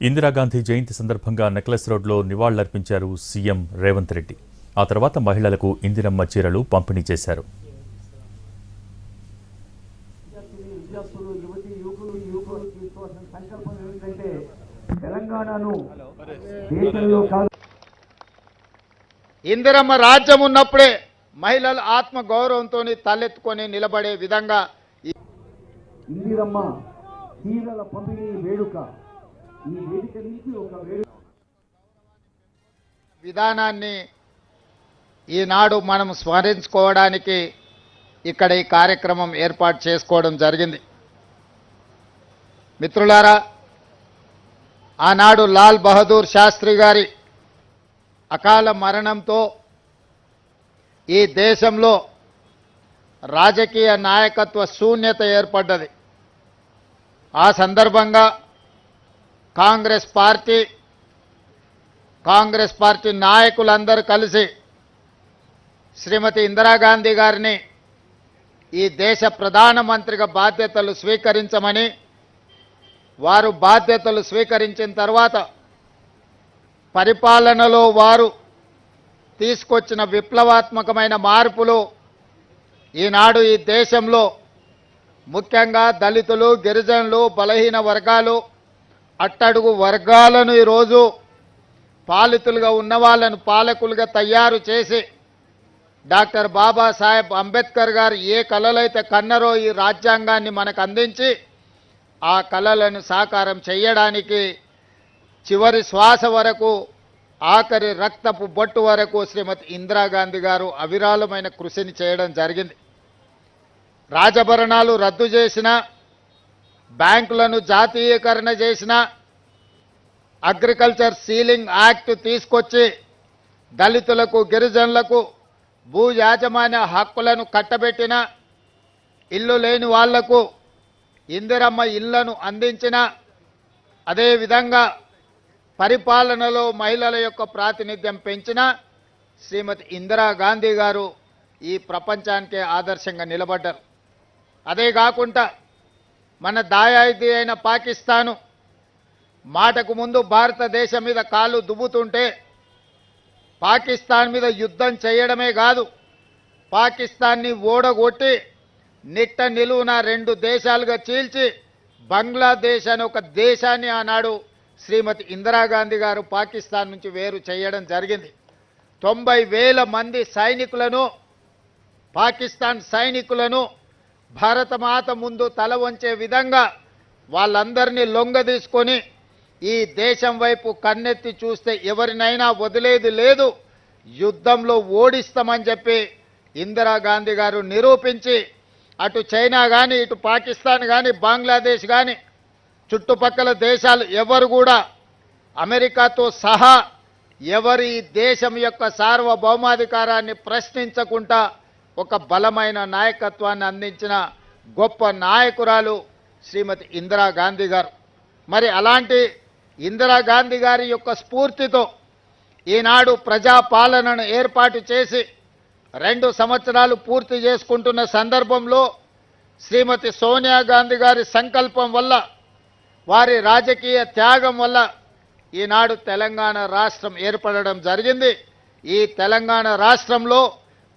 ఇందిరాగాంధీ జయంతి సందర్భంగా నెక్లెస్ రోడ్లో నివాళులర్పించారు సీఎం రేవంత్ రెడ్డి. ఆ తర్వాత మహిళలకు ఇందిరమ్మ చీరలు పంపిణీ చేశారు. ఇందిరమ్మ రాజ్యం ఉన్నప్పుడే మహిళలు ఆత్మ గౌరవంతో తలెత్తుకొని నిలబడే విధంగా ఇందిరమ్మ చీరల పంపిణీ వేడుక ఈ వేదిక నుంచి ఒక విధానాన్ని ఈనాడు మనం స్మరించుకోవడానికి ఇక్కడ ఈ కార్యక్రమం ఏర్పాటు చేసుకోవడం జరిగింది. మిత్రులారా, ఆనాడు లాల్ బహదూర్ శాస్త్రి గారి అకాల మరణంతో ఈ దేశంలో రాజకీయ నాయకత్వ శూన్యత ఏర్పడ్డది. ఆ సందర్భంగా కాంగ్రెస్ పార్టీ నాయకులందరూ కలిసి శ్రీమతి ఇందిరాగాంధీ గారిని ఈ దేశ ప్రధానమంత్రిగా బాధ్యతలు స్వీకరించమని, వారు బాధ్యతలు స్వీకరించిన తర్వాత పరిపాలనలో వారు తీసుకొచ్చిన విప్లవాత్మకమైన మార్పులు ఈనాడు ఈ దేశంలో ముఖ్యంగా దళితులు, గిరిజనులు, బలహీన వర్గాలు, అట్టడుగు వర్గాలను ఈరోజు పాలితులుగా ఉన్న వాళ్ళను పాలకులుగా తయారు చేసి డాక్టర్ బాబాసాహెబ్ అంబేద్కర్ గారు ఏ కలలైతే కన్నరో ఈ రాజ్యాంగాన్ని మనకు అందించి ఆ కలలను సాకారం చేయడానికి చివరి శ్వాస వరకు, ఆఖరి రక్తపు బొట్టు వరకు శ్రీమతి ఇందిరాగాంధీ గారు అవిరాళమైన కృషిని చేయడం జరిగింది. రాజభరణాలు రద్దు చేసిన, బ్యాంకులను జాతీయకరణ చేసిన, అగ్రికల్చర్ సీలింగ్ యాక్ట్ తీసుకొచ్చి దళితులకు, గిరిజనులకు భూ యాజమాన్య హక్కులను కట్టబెట్టిన, ఇల్లు లేని వాళ్లకు ఇందిరమ్మ ఇళ్లను అందించిన, అదేవిధంగా పరిపాలనలో మహిళల యొక్క ప్రాతినిధ్యం పెంచిన శ్రీమతి ఇందిరాగాంధీ గారు ఈ ప్రపంచానికే ఆదర్శంగా నిలబడ్డారు. అదే కాకుండా మన దాయాది అయిన పాకిస్తాను మాటకు ముందు భారతదేశం మీద కాలు దువ్వుతుంటే పాకిస్తాన్ మీద యుద్ధం చేయడమే కాదు, పాకిస్తాన్ని ఓడగొట్టి నిట్ట నిలువున 2 దేశాలుగా చీల్చి బంగ్లాదేశ్ అనే ఒక దేశాన్ని ఆనాడు శ్రీమతి ఇందిరాగాంధీ గారు పాకిస్తాన్ నుంచి వేరు చేయడం జరిగింది. 90,000 మంది సైనికులను, పాకిస్తాన్ సైనికులను భారతమాత ముందు తల వంచే విధంగా వాళ్ళందరినీ లొంగదీసుకొని ఈ దేశం వైపు కన్నెత్తి చూస్తే ఎవరినైనా వదిలేది లేదు, యుద్ధంలో ఓడిస్తామని చెప్పి ఇందిరాగాంధీ గారు నిరూపించి అటు చైనా కానీ, ఇటు పాకిస్తాన్ కానీ, బంగ్లాదేశ్ కానీ, చుట్టుపక్కల దేశాలు ఎవరు కూడా అమెరికాతో సహా ఎవరి దేశం యొక్క సార్వభౌమాధికారాన్ని ప్రశ్నించకుండా ఒక బలమైన నాయకత్వాన్ని అందించిన గొప్ప నాయకురాలు శ్రీమతి ఇందిరాగాంధీ గారు. మరి అలాంటి ఇందిరాగాంధీ గారి యొక్క స్ఫూర్తితో ఈనాడు ప్రజాపాలనను ఏర్పాటు చేసి 2 సంవత్సరాలు పూర్తి చేసుకుంటున్న సందర్భంలో శ్రీమతి సోనియా గాంధీ గారి సంకల్పం వల్ల, వారి రాజకీయ త్యాగం వల్ల ఈనాడు తెలంగాణ రాష్ట్రం ఏర్పడడం జరిగింది. ఈ తెలంగాణ రాష్ట్రంలో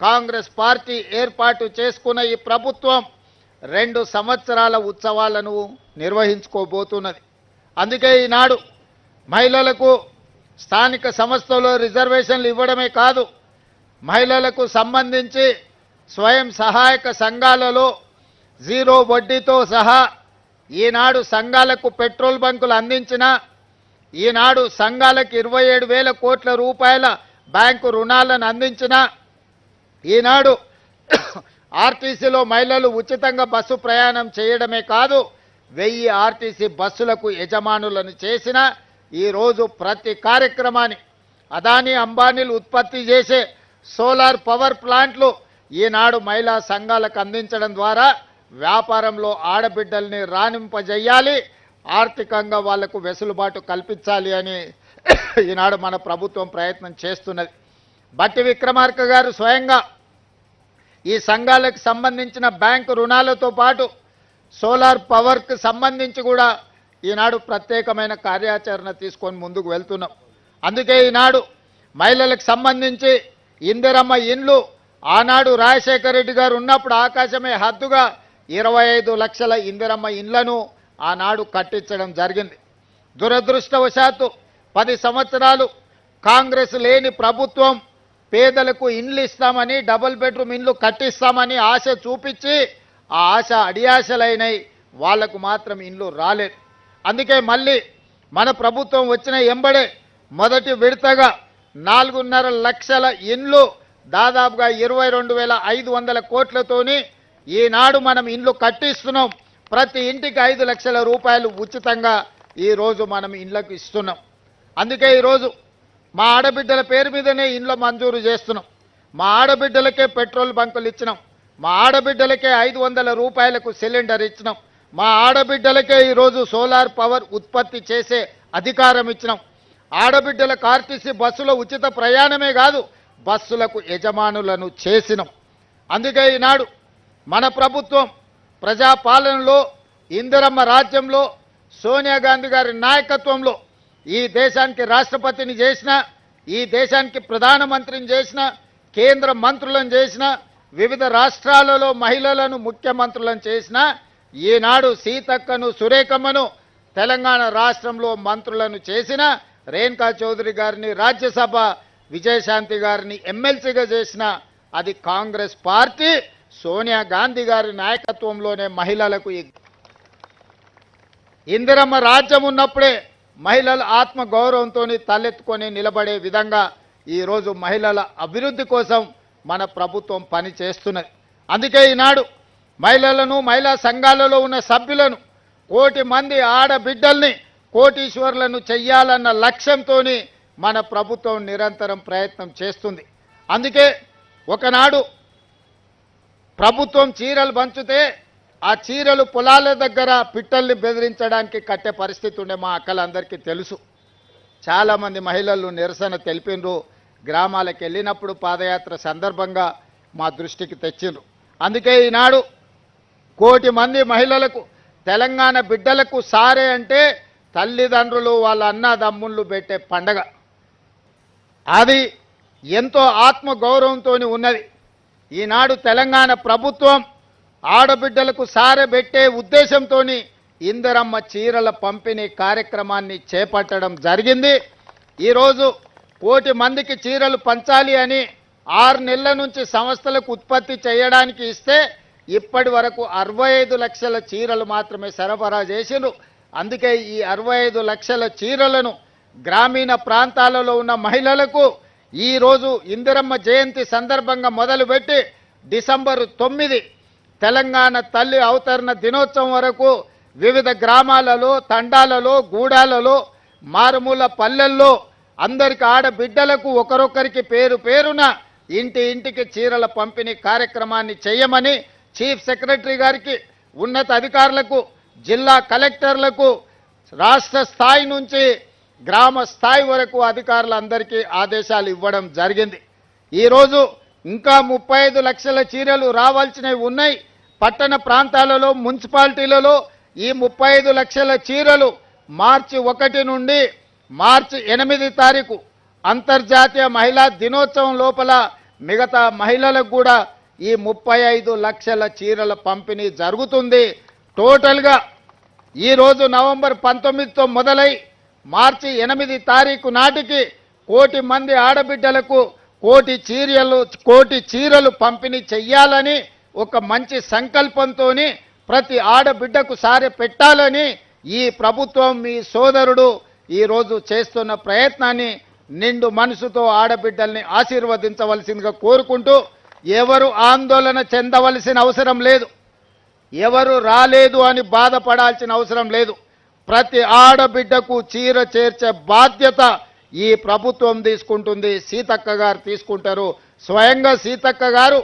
కాంగ్రెస్ పార్టీ ఏర్పాటు చేసుకున్న ఈ ప్రభుత్వం 2 సంవత్సరాల ఉత్సవాలను నిర్వహించుకోబోతున్నది. అందుకే ఈనాడు మహిళలకు స్థానిక సంస్థల్లో రిజర్వేషన్లు ఇవ్వడమే కాదు, మహిళలకు సంబంధించి స్వయం సహాయక సంఘాలలో 0 వడ్డీతో సహా ఈనాడు సంఘాలకు పెట్రోల్ బంకులు అందించిన, ఈనాడు సంఘాలకు 27,000 కోట్ల రూపాయల బ్యాంకు రుణాలను అందించిన, ఈనాడు ఆర్టీసీలో మహిళలు ఉచితంగా బస్సు ప్రయాణం చేయడమే కాదు 1000 ఆర్టీసీ బస్సులకు యజమానులను చేసిన, ఈరోజు ప్రతి కార్యక్రమాన్ని అదానీ అంబానీలు ఉత్పత్తి చేసే సోలార్ పవర్ ప్లాంట్లు ఈనాడు మహిళా సంఘాలకు అందించడం ద్వారా వ్యాపారంలో ఆడబిడ్డల్ని రాణింపజేయాలి, ఆర్థికంగా వాళ్లకు వెసులుబాటు కల్పించాలి అని ఈనాడు మన ప్రభుత్వం ప్రయత్నం చేస్తున్నది. బట్టి విక్రమార్క గారు స్వయంగా ఈ సంఘాలకు సంబంధించిన బ్యాంకు రుణాలతో పాటు సోలార్ పవర్కి సంబంధించి కూడా ఈనాడు ప్రత్యేకమైన కార్యాచరణ తీసుకొని ముందుకు వెళ్తున్నాం. అందుకే ఈనాడు మహిళలకు సంబంధించి ఇందిరమ్మ ఇండ్లు ఆనాడు రాజశేఖర రెడ్డి గారు ఉన్నప్పుడు ఆకాశమే హద్దుగా 25 లక్షల ఇందిరమ్మ ఇండ్లను ఆనాడు కట్టించడం జరిగింది. దురదృష్టవశాత్తు 10 సంవత్సరాలు కాంగ్రెస్ లేని ప్రభుత్వం పేదలకు ఇండ్లు ఇస్తామని, డబుల్ బెడ్రూమ్ ఇండ్లు కట్టిస్తామని ఆశ చూపించి ఆ ఆశ అడియాశలైనవి, వాళ్లకు మాత్రం ఇండ్లు రాలేదు. అందుకే మళ్ళీ మన ప్రభుత్వం వచ్చిన ఎంబడే మొదటి విడతగా 4.5 లక్షల ఇండ్లు దాదాపుగా 22,500 కోట్లతోని ఈనాడు మనం ఇండ్లు కట్టిస్తున్నాం. ప్రతి ఇంటికి 5 లక్షల రూపాయలు ఉచితంగా ఈరోజు మనం ఇండ్లకు ఇస్తున్నాం. అందుకే ఈరోజు మా ఆడబిడ్డల పేరు మీదనే ఇండ్లు మంజూరు చేస్తున్నాం. మా ఆడబిడ్డలకే పెట్రోల్ బంకులు ఇచ్చినాం. మా ఆడబిడ్డలకే 500 రూపాయలకు సిలిండర్ ఇచ్చినాం. మా ఆడబిడ్డలకే ఈరోజు సోలార్ పవర్ ఉత్పత్తి చేసే అధికారం ఇచ్చినాం. ఆడబిడ్డలకు ఆర్టీసీ బస్సులో ఉచిత ప్రయాణమే కాదు, బస్సులకు యజమానులను చేసినాం. అందుకే ఈనాడు మన ప్రభుత్వం ప్రజాపాలనలో ఇందిరమ్మ రాజ్యంలో సోనియా గాంధీ గారి నాయకత్వంలో ఈ దేశానికి రాష్ట్రపతిని చేసిన, ఈ దేశానికి ప్రధానమంత్రిని చేసిన, కేంద్ర మంత్రులను చేసిన, వివిధ రాష్ట్రాలలో మహిళలను ముఖ్యమంత్రులను చేసిన, ఈనాడు సీతక్కను సురేఖమ్మను తెలంగాణ రాష్ట్రంలో మంత్రులను చేసిన, రేణుకా చౌదరి గారిని రాజ్యసభ, విజయశాంతి గారిని ఎమ్మెల్సీగా చేసిన అది కాంగ్రెస్ పార్టీ సోనియా గాంధీ గారి నాయకత్వంలోనే మహిళలకు ఇందిరమ్మ రాజ్యం ఉన్నప్పుడే మహిళల ఆత్మ గౌరవంతో తలెత్తుకొని నిలబడే విధంగా ఈరోజు మహిళల అభివృద్ధి కోసం మన ప్రభుత్వం పని చేస్తున్నది. అందుకే ఈనాడు మహిళలను, మహిళా సంఘాలలో ఉన్న సభ్యులను 1 కోటి మంది ఆడబిడ్డల్ని కోటీశ్వర్లను చెయ్యాలన్న లక్ష్యంతో మన ప్రభుత్వం నిరంతరం ప్రయత్నం చేస్తుంది. అందుకే ఒకనాడు ప్రభుత్వం చీరలు పంచితే ఆ చీరలు పొలాల దగ్గర పిట్టల్ని బెదిరించడానికి కట్టే పరిస్థితి ఉండే మా అక్కలందరికీ తెలుసు. చాలామంది మహిళలు నిరసన తెలిపినరు. గ్రామాలకు వెళ్ళినప్పుడు పాదయాత్ర సందర్భంగా మా దృష్టికి తెచ్చిండ్రు. అందుకే ఈనాడు 1 కోటి మంది మహిళలకు, తెలంగాణ బిడ్డలకు సారే అంటే తల్లిదండ్రులు వాళ్ళ అన్నదమ్ముళ్ళు పెట్టే పండగ. అది ఎంతో ఆత్మగౌరవంతో ఉన్నది. ఈనాడు తెలంగాణ ప్రభుత్వం ఆడబిడ్డలకు సారె పెట్టే ఉద్దేశంతో ఇందిరమ్మ చీరల పంపిణీ కార్యక్రమాన్ని చేపట్టడం జరిగింది. ఈరోజు 1 కోటి మందికి చీరలు పంచాలి అని 6 నెలల నుంచి సంస్థలకు ఉత్పత్తి చేయడానికి ఇస్తే ఇప్పటి వరకు 65 లక్షల చీరలు మాత్రమే సరఫరా చేసిండ్రు. అందుకే ఈ 65 లక్షల చీరలను గ్రామీణ ప్రాంతాలలో ఉన్న మహిళలకు ఈరోజు ఇందిరమ్మ జయంతి సందర్భంగా మొదలుపెట్టి డిసెంబర్ 9 తెలంగాణ తల్లి అవతరణ దినోత్సవం వరకు వివిధ గ్రామాలలో, తండాలలో, గూడాలలో, మారుమూల పల్లెల్లో అందరికి ఆడబిడ్డలకు ఒకరొకరికి పేరు పేరున ఇంటి ఇంటికి చీరల పంపిణీ కార్యక్రమాన్ని చేయమని చీఫ్ సెక్రటరీ గారికి, ఉన్నత అధికారులకు, జిల్లా కలెక్టర్లకు, రాష్ట్ర స్థాయి నుంచి గ్రామ స్థాయి వరకు అధికారులందరికీ ఆదేశాలు ఇవ్వడం జరిగింది. ఈరోజు ఇంకా 35 లక్షల చీరలు రావాల్సినవి ఉన్నాయి. పట్టణ ప్రాంతాలలో, మున్సిపాలిటీలలో ఈ 35 లక్షల చీరలు మార్చి 1 నుండి మార్చి 8 తారీఖు అంతర్జాతీయ మహిళా దినోత్సవం లోపల మిగతా మహిళలకు కూడా ఈ 35 లక్షల చీరల పంపిణీ జరుగుతుంది. టోటల్గా ఈరోజు నవంబర్ 19తో మొదలై మార్చి 8 తారీఖు నాటికి 1 కోటి మంది ఆడబిడ్డలకు 1 కోటి చీరలు పంపిణీ చెయ్యాలని ఒక మంచి సంకల్పంతో ప్రతి ఆడబిడ్డకు సారె పెట్టాలని ఈ ప్రభుత్వం, మీ సోదరుడు ఈరోజు చేస్తున్న ప్రయత్నాన్ని నిండు మనసుతో ఆడబిడ్డల్ని ఆశీర్వదించవలసిందిగా కోరుకుంటూ, ఎవరు ఆందోళన చెందవలసిన అవసరం లేదు, ఎవరు రాలేదు అని బాధపడాల్సిన అవసరం లేదు. ప్రతి ఆడబిడ్డకు చీర చేర్చే బాధ్యత ఈ ప్రభుత్వం తీసుకుంటుంది, సీతక్క గారు తీసుకుంటారు. స్వయంగా సీతక్క గారు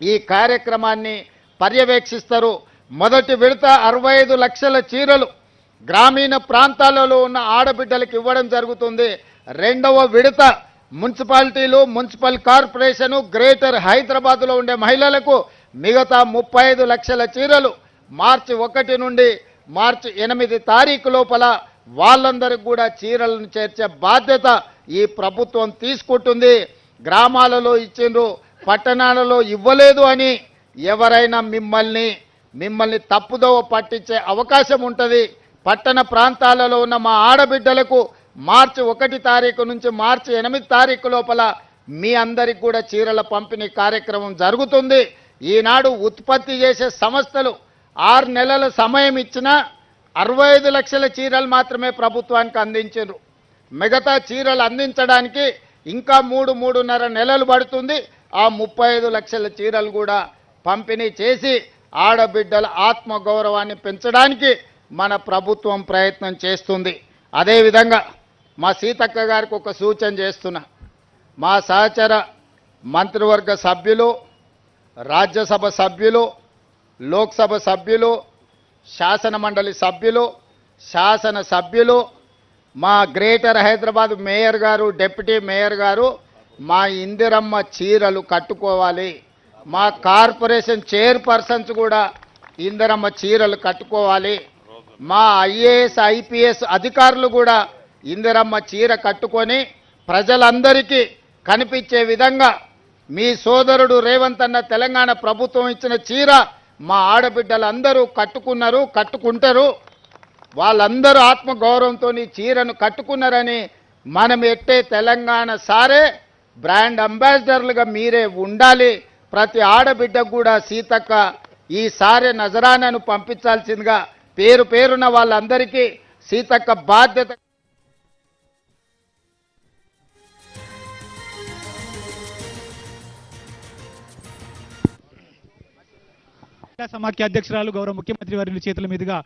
ఈ కార్యక్రమాన్ని పర్యవేక్షిస్తారు. మొదటి విడత 65 లక్షల చీరలు గ్రామీణ ప్రాంతాలలో ఉన్న ఆడబిడ్డలకు ఇవ్వడం జరుగుతుంది. రెండవ విడత మున్సిపాలిటీలు, మున్సిపల్ కార్పొరేషను, గ్రేటర్ హైదరాబాద్లో ఉండే మహిళలకు మిగతా 35 లక్షల చీరలు మార్చి 1 నుండి మార్చి 8 తారీఖు లోపల వాళ్ళందరికీ కూడా చీరలను చేర్చే బాధ్యత ఈ ప్రభుత్వం తీసుకుంటుంది. గ్రామాలలో ఇచ్చిండ్రు, పట్టణాలలో ఇవ్వలేదు అని ఎవరైనా మిమ్మల్ని తప్పుదోవ పట్టించే అవకాశం ఉంటుంది. పట్టణ ప్రాంతాలలో ఉన్న మా ఆడబిడ్డలకు మార్చి 1 తారీఖు నుంచి మార్చి 8 తారీఖు లోపల మీ అందరికి కూడా చీరల పంపిణీ కార్యక్రమం జరుగుతుంది. ఈనాడు ఉత్పత్తి చేసే సంస్థలు 6 నెలల సమయం ఇచ్చినా 65 లక్షల చీరలు మాత్రమే ప్రభుత్వానికి అందించారు. మిగతా చీరలు అందించడానికి ఇంకా 3-3.5 నెలలు పడుతుంది. ఆ 35 లక్షల చీరలు కూడా పంపిణీ చేసి ఆడబిడ్డల ఆత్మగౌరవాన్ని పెంచడానికి మన ప్రభుత్వం ప్రయత్నం చేస్తుంది. అదేవిధంగా మా సీతక్క గారికి ఒక సూచన చేస్తున్నా. మా సహచర మంత్రివర్గ సభ్యులు, రాజ్యసభ సభ్యులు, లోక్సభ సభ్యులు, శాసన మండలి సభ్యులు, శాసన సభ్యులు, మా గ్రేటర్ హైదరాబాద్ మేయర్ గారు, డిప్యూటీ మేయర్ గారు మా ఇందిరమ్మ చీరలు కట్టుకోవాలి. మా కార్పొరేషన్ చైర్పర్సన్స్ కూడా ఇందిరమ్మ చీరలు కట్టుకోవాలి. మా ఐఏఎస్ ఐపీఎస్ అధికారులు కూడా ఇందిరమ్మ చీర కట్టుకొని ప్రజలందరికీ కనిపించే విధంగా మీ సోదరుడు రేవంత్ అన్న తెలంగాణ ప్రభుత్వం ఇచ్చిన చీర మా ఆడబిడ్డలందరూ కట్టుకున్నారు, కట్టుకుంటారు. వాళ్ళందరూ ఆత్మగౌరవంతో ఈ చీరను కట్టుకున్నారని మనం ఎట్టే తెలంగాణ సారే బ్రాండ్ అంబాసిడర్లుగా మీరే ఉండాలి. ప్రతి ఆడబిడ్డకు కూడా సీతక్క ఈ సారే నజరానాను పంపించాల్సిందిగా పేరు పేరున వాళ్ళందరికీ సీతక్క బాధ్యత. సమాఖ్య అధ్యక్షురాలు గౌరవ ముఖ్యమంత్రి వారి చేతుల మీదుగా